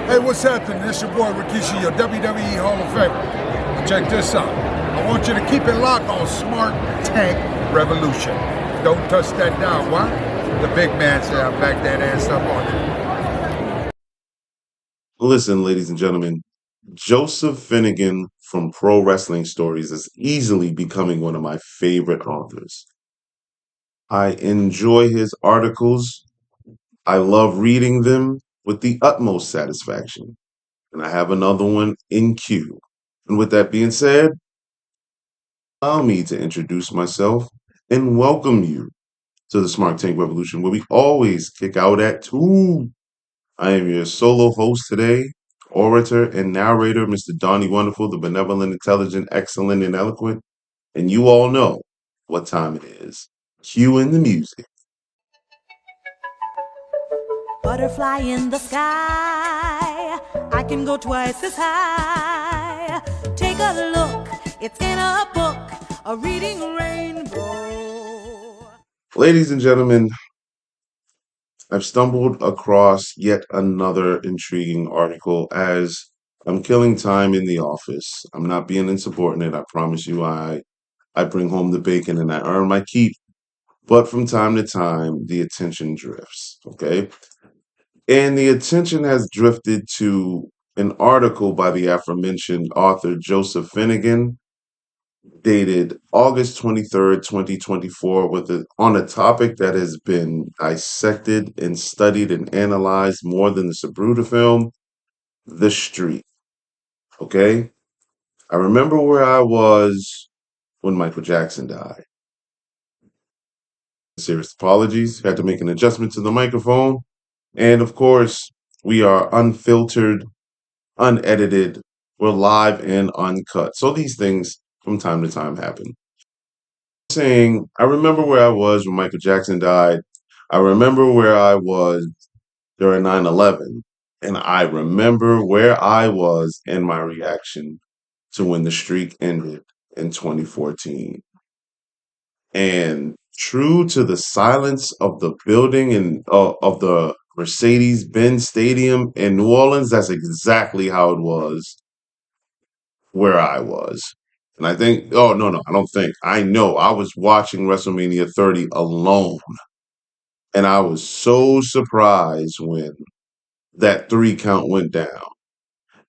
Hey, what's happening? This your boy Rikishi, your WWE Hall of Fame. Check this out. I want you to keep it locked on Smart Tank Revolution. Don't touch that dial. Why? The big man said I back that ass up on it. Listen, ladies and gentlemen, Joseph Finnegan from Pro Wrestling Stories is easily becoming one of my favorite authors. I enjoy his articles. I love reading them with the utmost satisfaction. And I have another one in queue. And with that being said, allow me to introduce myself and welcome you to the Smart Tank Revolution, where we always kick out at 2. I am your solo host today, orator and narrator, Mr. Donnie Wonderful, the benevolent, intelligent, excellent, and eloquent. And you all know what time it is. Cue in the music. Butterfly in the sky, I can go twice as high. Take a look, it's in a book, a reading rainbow. Ladies and gentlemen, I've stumbled across yet another intriguing article as I'm killing time in the office. I'm not being insubordinate. I promise you, I bring home the bacon and I earn my keep. But from time to time, the attention drifts. Okay. And the attention has drifted to an article by the aforementioned author Joseph Finnegan, dated August 23rd, 2024, on a topic that has been dissected and studied and analyzed more than the Sabruta film, The Street. Okay? I remember where I was when Michael Jackson died. Serious apologies. Had to make an adjustment to the microphone. And of course, we are unfiltered, unedited, we're live and uncut. So these things from time to time happen. Saying, I remember where I was when Michael Jackson died. I remember where I was during 9/11, and I remember where I was in my reaction to when the streak ended in 2014. And true to the silence of the building and of the Mercedes-Benz Stadium in New Orleans, that's exactly how it was where I was. And I think, oh, no, I don't think. I know I was watching WrestleMania 30 alone. And I was so surprised when that 3 count went down.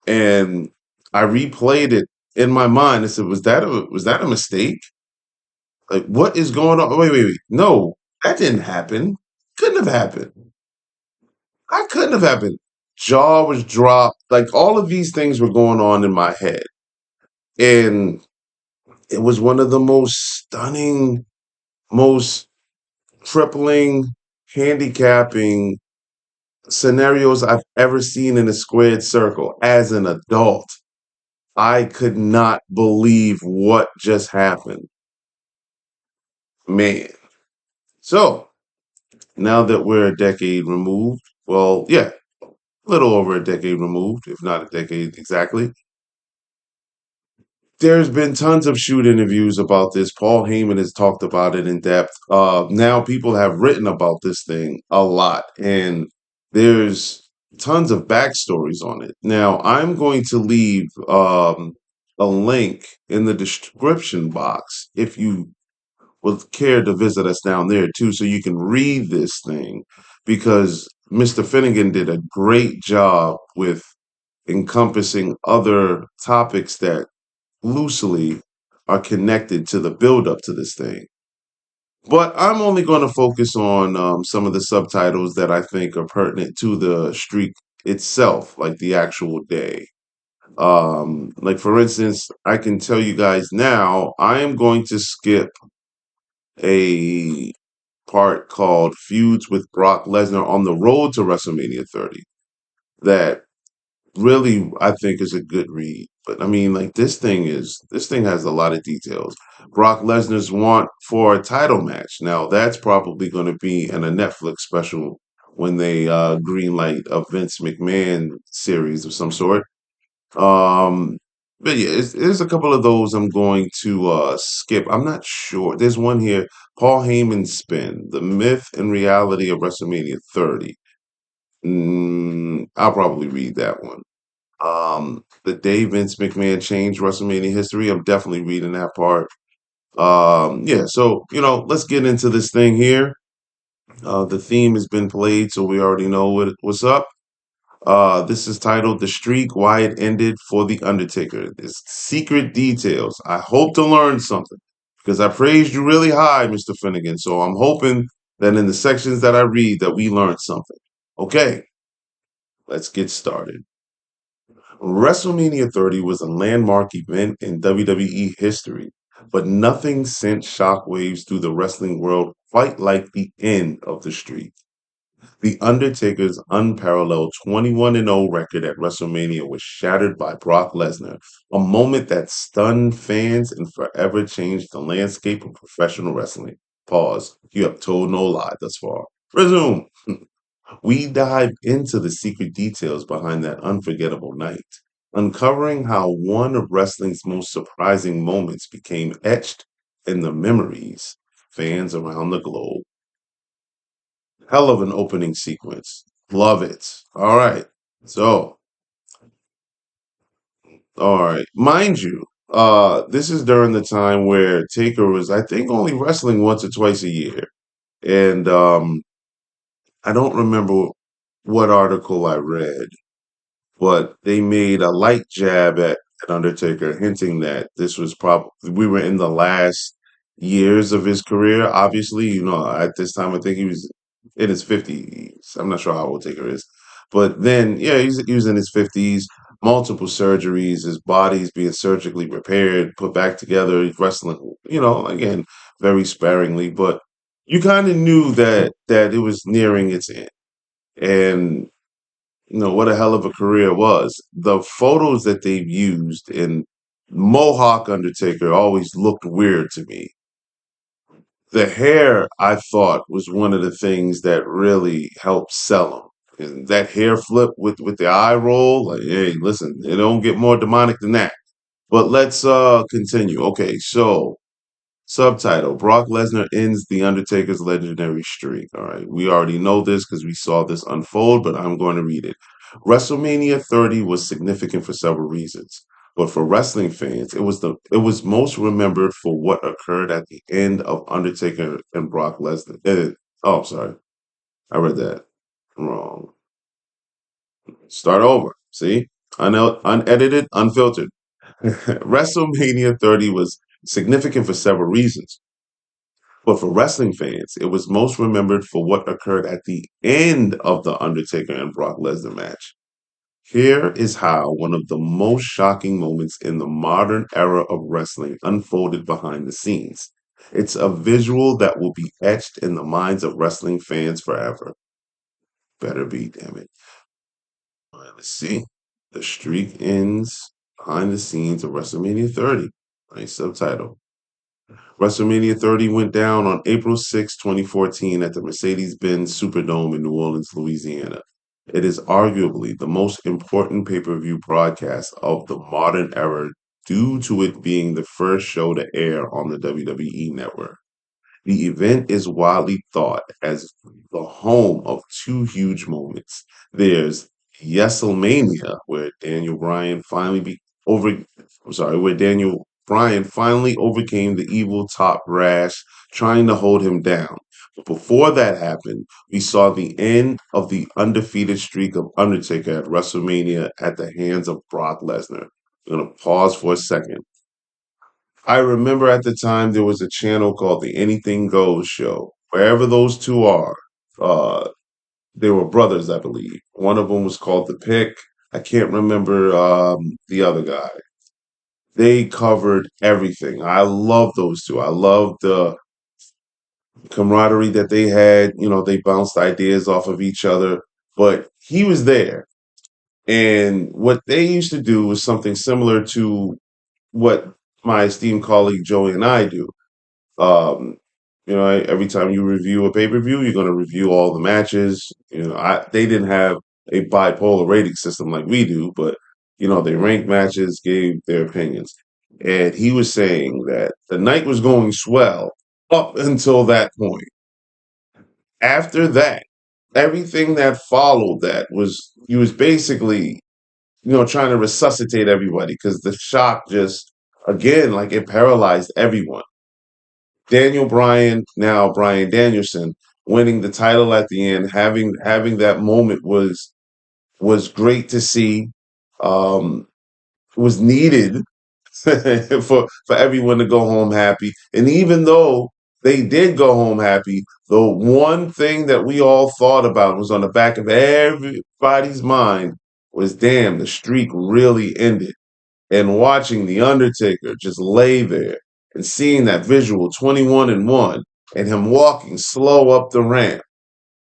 And I replayed it in my mind. I said, was that a mistake? Like, what is going on? Wait. No, that didn't happen. Couldn't have happened. I couldn't have happened. Jaw was dropped. Like all of these things were going on in my head. And it was one of the most stunning, most crippling, handicapping scenarios I've ever seen in a squared circle as an adult. I could not believe what just happened. Man. So now that we're a decade removed, well, yeah, a little over a decade removed, if not a decade exactly, there's been tons of shoot interviews about this. Paul Heyman has talked about it in depth. Now people have written about this thing a lot, and there's tons of backstories on it. Now I'm going to leave a link in the description box if you would care to visit us down there too, so you can read this thing because Mr. Finnegan did a great job with encompassing other topics that loosely are connected to the build up to this thing. But I'm only going to focus on some of the subtitles that I think are pertinent to the streak itself, like the actual day. Like for instance, I can tell you guys now, I am going to skip a part called Feuds with Brock Lesnar on the road to WrestleMania 30 that really I think is a good read. But I mean, like this thing has a lot of details. Brock Lesnar's want for a title match. Now that's probably going to be in a Netflix special when they greenlight a Vince McMahon series of some sort. Um, but yeah, there's a couple of those I'm going to skip. I'm not sure. There's one here, Paul Heyman spin, the myth and reality of WrestleMania 30. I'll probably read that one. The day Vince McMahon changed WrestleMania history. I'm definitely reading that part. Yeah, so let's get into this thing here. The theme has been played, so we already know what's up. This is titled "The Streak: Why It Ended for the Undertaker." It's secret details. I hope to learn something because I praised you really high, Mr. Finnegan. So I'm hoping that in the sections that I read that we learn something. Okay, let's get started. WrestleMania 30 was a landmark event in WWE history, but nothing sent shockwaves through the wrestling world quite like the end of the streak. The Undertaker's unparalleled 21-0 record at WrestleMania was shattered by Brock Lesnar, a moment that stunned fans and forever changed the landscape of professional wrestling. Pause. You have told no lie thus far. Resume. We dive into the secret details behind that unforgettable night, uncovering how one of wrestling's most surprising moments became etched in the memories fans around the globe. Hell of an opening sequence. Love it. All right. So, all right. Mind you, this is during the time where Taker was, I think, only wrestling once or twice a year. And I don't remember what article I read, but they made a light jab at Undertaker, hinting that this was probably we were in the last years of his career. Obviously, at this time I think he was in his 50s. I'm not sure how old Taker is, but then yeah, he was in his 50s. Multiple surgeries, his body's being surgically repaired, put back together. He's wrestling, again, very sparingly, but you kind of knew that it was nearing its end, and what a hell of a career it was. The photos that they've used in Mohawk Undertaker always looked weird to me. The hair, I thought, was one of the things that really helped sell him. And that hair flip with the eye roll, like, hey, listen, it don't get more demonic than that. But let's continue. Okay, so subtitle: Brock Lesnar ends The Undertaker's legendary streak. All right. We already know this because we saw this unfold, but I'm going to read it. WrestleMania 30 was significant for several reasons. But for wrestling fans, it was most remembered for what occurred at the end of Undertaker and Brock Lesnar. Oh, sorry. I read that wrong. Start over. See? Unedited, unfiltered. WrestleMania 30 was significant for several reasons. But for wrestling fans, it was most remembered for what occurred at the end of the Undertaker and Brock Lesnar match. Here is how one of the most shocking moments in the modern era of wrestling unfolded behind the scenes. It's a visual that will be etched in the minds of wrestling fans forever. Better be, damn it. All right, let's see. The streak ends behind the scenes of WrestleMania 30. Nice subtitle. WrestleMania 30 went down on April 6, 2014 at the Mercedes-Benz Superdome in New Orleans, Louisiana. It is arguably the most important pay-per-view broadcast of the modern era due to it being the first show to air on the WWE network. The event is widely thought as the home of two huge moments. There's Yeselmania, where Daniel Bryan finally be over. I'm sorry, where Daniel Bryan finally overcame the evil top brass trying to hold him down. But before that happened, we saw the end of the undefeated streak of Undertaker at WrestleMania at the hands of Brock Lesnar. I'm gonna pause for a second. I remember at the time there was a channel called the Anything Goes show. Wherever those two are, uh, they were brothers, I believe. One of them was called The Pick. I can't remember the other guy. They covered everything. I love those two. I love the camaraderie that they had. They bounced ideas off of each other, but he was there. And what they used to do was something similar to what my esteemed colleague Joey and I do. Um, every time you review a pay per view, you're going to review all the matches. They didn't have a bipolar rating system like we do, but they ranked matches, gave their opinions, and he was saying that the night was going swell up until that point. After that, everything that followed that was he was basically trying to resuscitate everybody because the shock just again like it paralyzed everyone. Daniel Bryan, now Bryan Danielson, winning the title at the end, having that moment was great to see. Um, was needed for everyone to go home happy. And even though they did go home happy, the one thing that we all thought about was on the back of everybody's mind was, damn, the streak really ended. And watching the Undertaker just lay there and seeing that visual 21-1 and him walking slow up the ramp.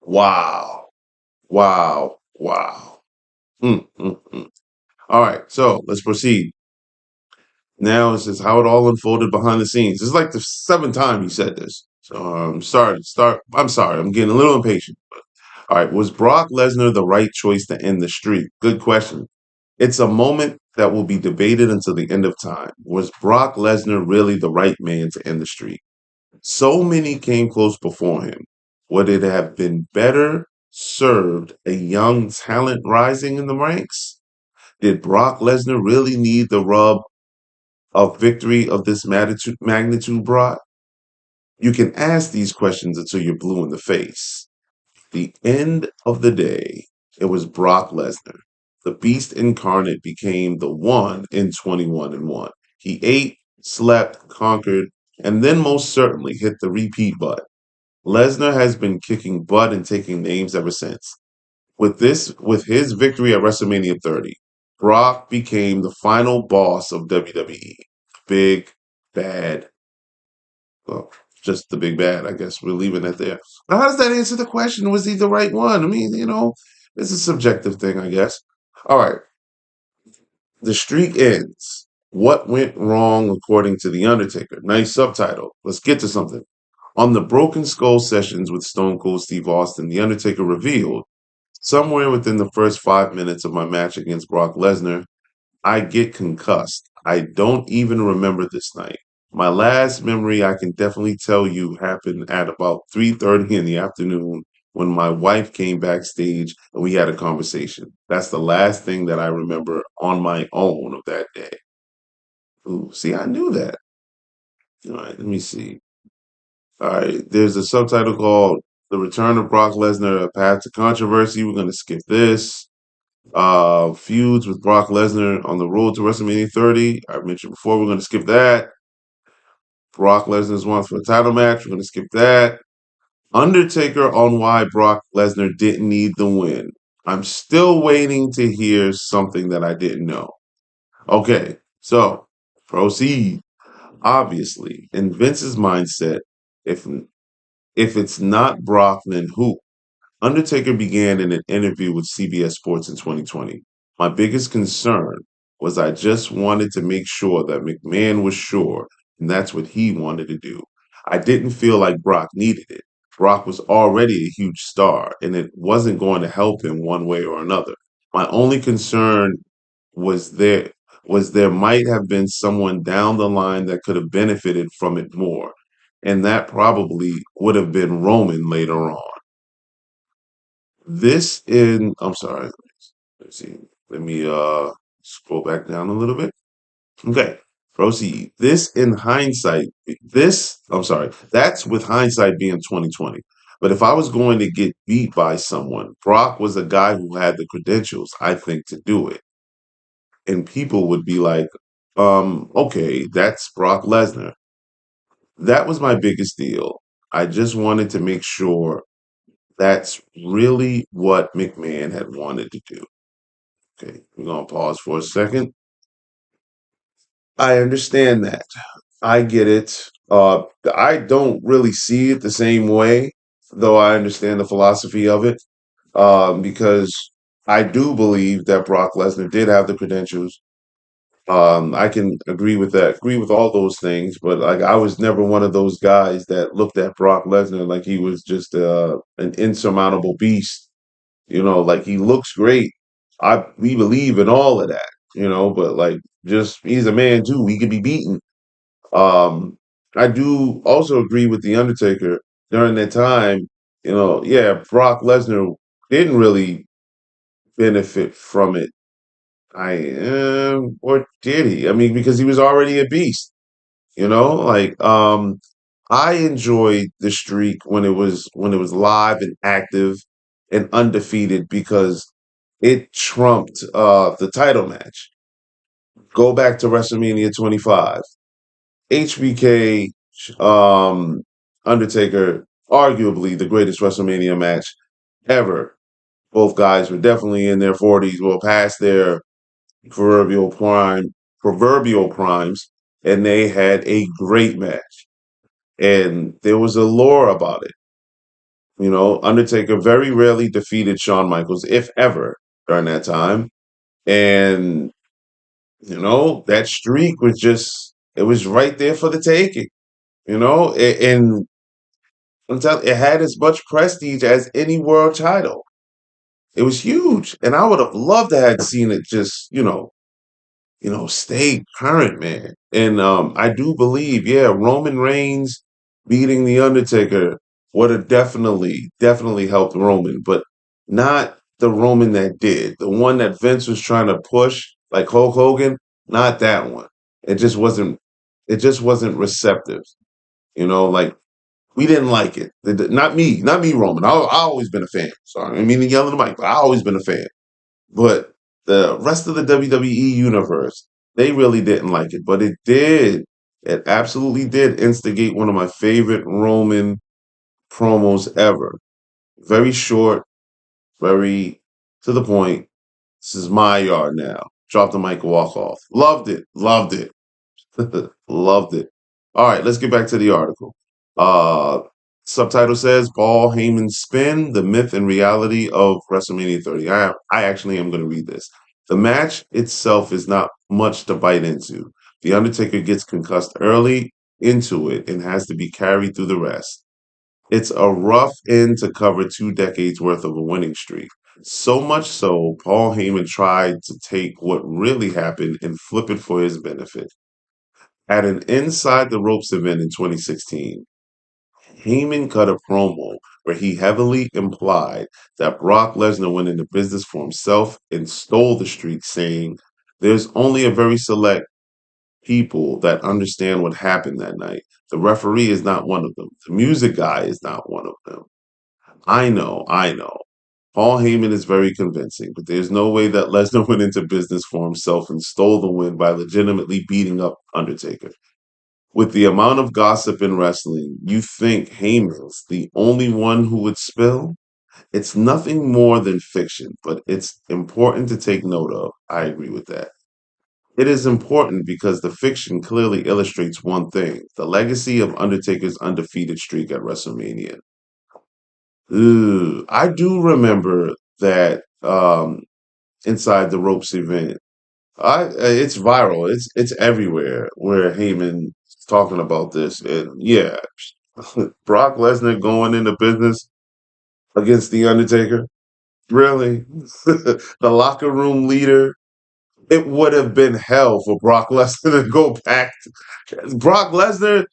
Wow. Wow. Wow. Mm, mm, mm. All right, so let's proceed. Now it's just how it all unfolded behind the scenes. It's like the seventh time he said this. So I'm sorry. I'm getting a little impatient. All right. Was Brock Lesnar the right choice to end the streak? Good question. It's a moment that will be debated until the end of time. Was Brock Lesnar really the right man to end the streak? So many came close before him. Would it have been better served a young talent rising in the ranks? Did Brock Lesnar really need the rub of victory of this magnitude brought? You can ask these questions until you're blue in the face. The end of the day, it was Brock Lesnar. The beast incarnate became the one in 21-1. He ate, slept, conquered, and then most certainly hit the repeat button. Lesnar has been kicking butt and taking names ever since. With his victory at WrestleMania 30, Brock became the final boss of WWE. Big, bad, well, just the big bad, I guess. We're leaving it there. Now, how does that answer the question? Was he the right one? I mean, it's a subjective thing, I guess. All right. The streak ends. What went wrong according to The Undertaker? Nice subtitle. Let's get to something. On the Broken Skull sessions with Stone Cold Steve Austin, The Undertaker revealed, somewhere within the first 5 minutes of my match against Brock Lesnar, I get concussed. I don't even remember this night. My last memory I can definitely tell you happened at about 3:30 in the afternoon when my wife came backstage and we had a conversation. That's the last thing that I remember on my own of that day. Ooh, see, I knew that. All right, let me see. All right, there's a subtitle called The Return of Brock Lesnar, A Path to Controversy. We're going to skip this. Feuds with Brock Lesnar on the road to WrestleMania 30. I mentioned before, we're going to skip that. Brock Lesnar's won for a title match. We're going to skip that. Undertaker on why Brock Lesnar didn't need the win. I'm still waiting to hear something that I didn't know. Okay, so proceed. Obviously, in Vince's mindset, if if it's not Brock, then who? Undertaker began in an interview with CBS Sports in 2020. My biggest concern was I just wanted to make sure that McMahon was sure, and that's what he wanted to do. I didn't feel like Brock needed it. Brock was already a huge star, and it wasn't going to help him one way or another. My only concern was there might have been someone down the line that could have benefited from it more, and that probably would have been Roman later on. I'm sorry. Let's see. Let me scroll back down a little bit. Okay. Proceed. I'm sorry. That's with hindsight being 2020. But if I was going to get beat by someone, Brock was a guy who had the credentials, I think, to do it. And people would be like, okay, that's Brock Lesnar. That was my biggest deal. I just wanted to make sure that's really what McMahon had wanted to do. Okay, we're gonna pause for a second. I understand that. I get it. I don't really see it the same way, though I understand the philosophy of it. Because I do believe that Brock Lesnar did have the credentials. I can agree with that, agree with all those things, but like I was never one of those guys that looked at Brock Lesnar like he was just an insurmountable beast. Like he looks great. We believe in all of that, but like just he's a man too. He could be beaten. Um, I do also agree with the Undertaker during that time. Yeah, Brock Lesnar didn't really benefit from it. Or did he? I mean, because he was already a beast. I enjoyed the streak when it was live and active and undefeated because it trumped the title match. Go back to WrestleMania 25. HBK, um, Undertaker, arguably the greatest WrestleMania match ever. Both guys were definitely in their 40s, well past their proverbial proverbial primes, and they had a great match. And there was a lore about it. Undertaker very rarely defeated Shawn Michaels, if ever, during that time. And, that streak was it was right there for the taking, and I'm telling it had as much prestige as any world title. It was huge. And I would have loved to have seen it just, stay current, man. And I do believe, yeah, Roman Reigns beating The Undertaker would have definitely helped Roman, but not the Roman that did. The one that Vince was trying to push, like Hulk Hogan, not that one. It just wasn't it just wasn't receptive. Like we didn't like it. Not me, Roman. I always been a fan. Sorry, I mean to yell at the mic, but I always been a fan. But the rest of the WWE universe, they really didn't like it. But it did. It absolutely did instigate one of my favorite Roman promos ever. Very short, very to the point. This is my yard now. Drop the mic, walk off. Loved it. Loved it. Loved it. All right, let's get back to the article. Uh, Subtitle says Paul Heyman's spin, the myth and reality of WrestleMania 30. I actually am going to read this. The match itself is not much to bite into. The Undertaker gets concussed early into it and has to be carried through the rest. It's a rough end to cover 2 decades worth of a winning streak. So much so, Paul Heyman tried to take what really happened and flip it for his benefit. At an Inside the Ropes event in 2016, Heyman cut a promo where he heavily implied that Brock Lesnar went into business for himself and stole the streak, saying, "There's only a very select people that understand what happened that night. The referee is not one of them. The music guy is not one of them." I know, I know. Paul Heyman is very convincing, but there's no way that Lesnar went into business for himself and stole the win by legitimately beating up Undertaker. With the amount of gossip in wrestling, you think Heyman's the only one who would spill? It's nothing more than fiction, but it's important to take note of. I agree with that. It is important because the fiction clearly illustrates one thing: the legacy of Undertaker's undefeated streak at WrestleMania. Ooh, I do remember that Inside the Ropes event. It's viral. It's everywhere where Heyman is talking about this, and yeah, Brock Lesnar going into business against the Undertaker. Really, the locker room leader. It would have been hell for Brock Lesnar to go back. Brock Lesnar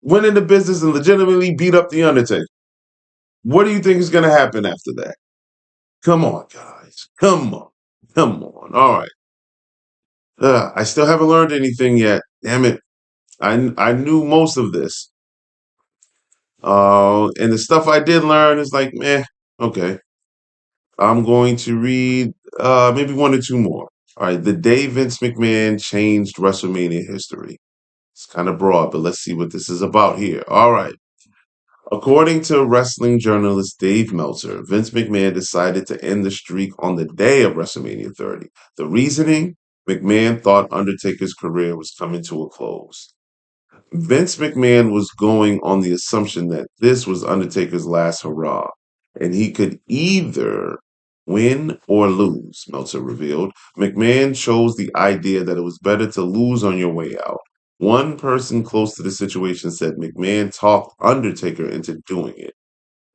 went into business and legitimately beat up the Undertaker. What do you think is going to happen after that? Come on, guys. Come on. Come on. All right. I still haven't learned anything yet. Damn it. I knew most of this. And the stuff I did learn is like, meh, okay. I'm going to read maybe one or two more. All right. The day Vince McMahon changed WrestleMania history. It's kind of broad, but let's see what this is about here. All right. According to wrestling journalist Dave Meltzer, Vince McMahon decided to end the streak on the day of WrestleMania 30. The reasoning? McMahon thought Undertaker's career was coming to a close. Vince McMahon was going on the assumption that this was Undertaker's last hurrah, and he could either win or lose, Meltzer revealed. McMahon chose the idea that it was better to lose on your way out. One person close to the situation said McMahon talked Undertaker into doing it.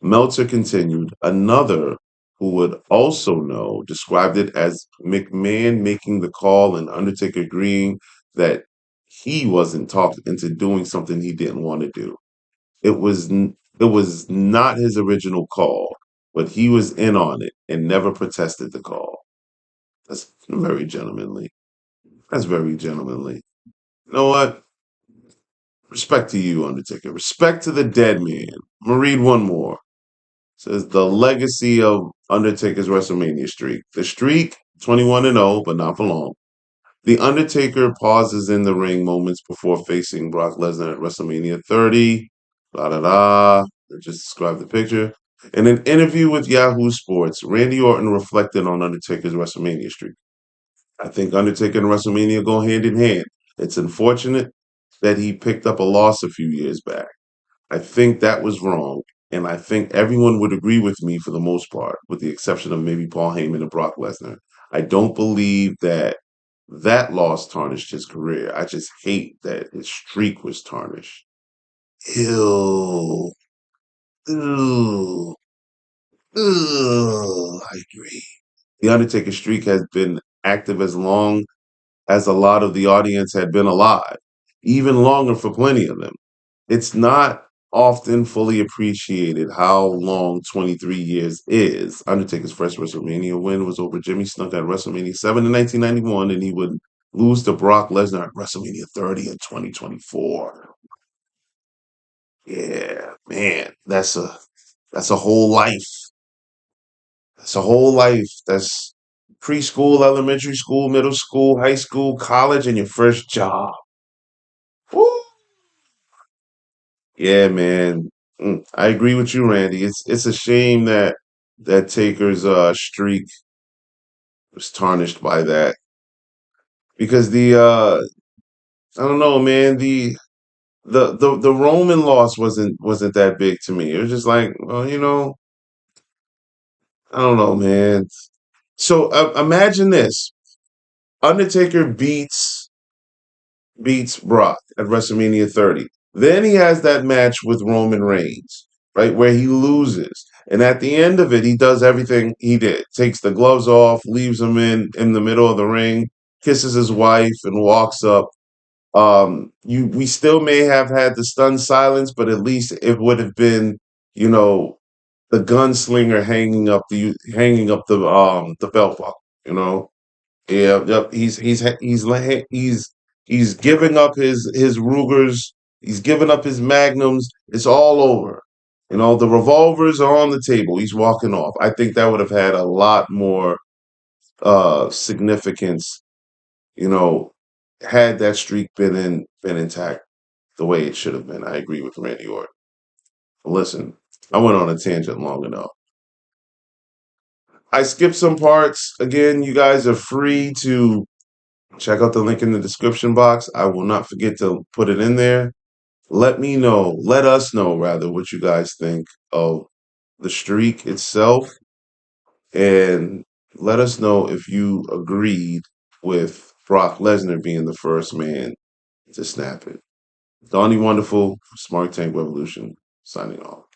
Meltzer continued, another who would also know described it as McMahon making the call and Undertaker agreeing that he wasn't talked into doing something he didn't want to do. It was It was not his original call, but he was in on it and never protested the call. That's very gentlemanly. That's very gentlemanly. You know what? Respect to you, Undertaker. Respect to the dead man. I'm gonna read one more. It says the legacy of Undertaker's WrestleMania streak. The streak, 21-0, but not for long. The Undertaker pauses in the ring moments before facing Brock Lesnar at WrestleMania 30. La da da. Just describe the picture. In an interview with Yahoo Sports, Randy Orton reflected on Undertaker's WrestleMania streak. I think Undertaker and WrestleMania go hand in hand. It's unfortunate that he picked up a loss a few years back. I think that was wrong, and I think everyone would agree with me for the most part, with the exception of maybe Paul Heyman and Brock Lesnar. I don't believe that that loss tarnished his career. I just hate that his streak was tarnished. Ew. Ew. Ew. I agree. The Undertaker streak has been active as long as a lot of the audience had been alive, even longer for plenty of them. It's not often fully appreciated how long 23 years is. Undertaker's first WrestleMania win was over Jimmy Snuka at WrestleMania 7 in 1991, and he would lose to Brock Lesnar at WrestleMania 30 in 2024. Yeah, man, that's a whole life. That's a whole life. That's preschool, elementary school, middle school, high school, college, and your first job. Woo! Yeah, man. I agree with you, Randy. It's a shame that Taker's streak was tarnished by that because I don't know, man, the Roman loss wasn't that big to me. It was just like, well, I don't know, man. So imagine this: Undertaker beats Brock at WrestleMania 30. Then he has that match with Roman Reigns, right, where he loses. And at the end of it, he does everything he did. Takes the gloves off, leaves him in the middle of the ring, kisses his wife, and walks up. We still may have had the stunned silence, but at least it would have been, you know, the gunslinger hanging up the belt buckle, you know. Yeah, yep. He's giving up his Rugers. He's giving up his Magnums. It's all over. The revolvers are on the table. He's walking off. I think that would have had a lot more significance. You know, had that streak been intact the way it should have been. I agree with Randy Orton. Listen, I went on a tangent long enough. I skipped some parts. Again, you guys are free to check out the link in the description box. I will not forget to put it in there. Let us know rather, what you guys think of the streak itself. And let us know if you agreed with Brock Lesnar being the first man to snap it. Donnie Wonderful, Smart Tank Revolution, signing off.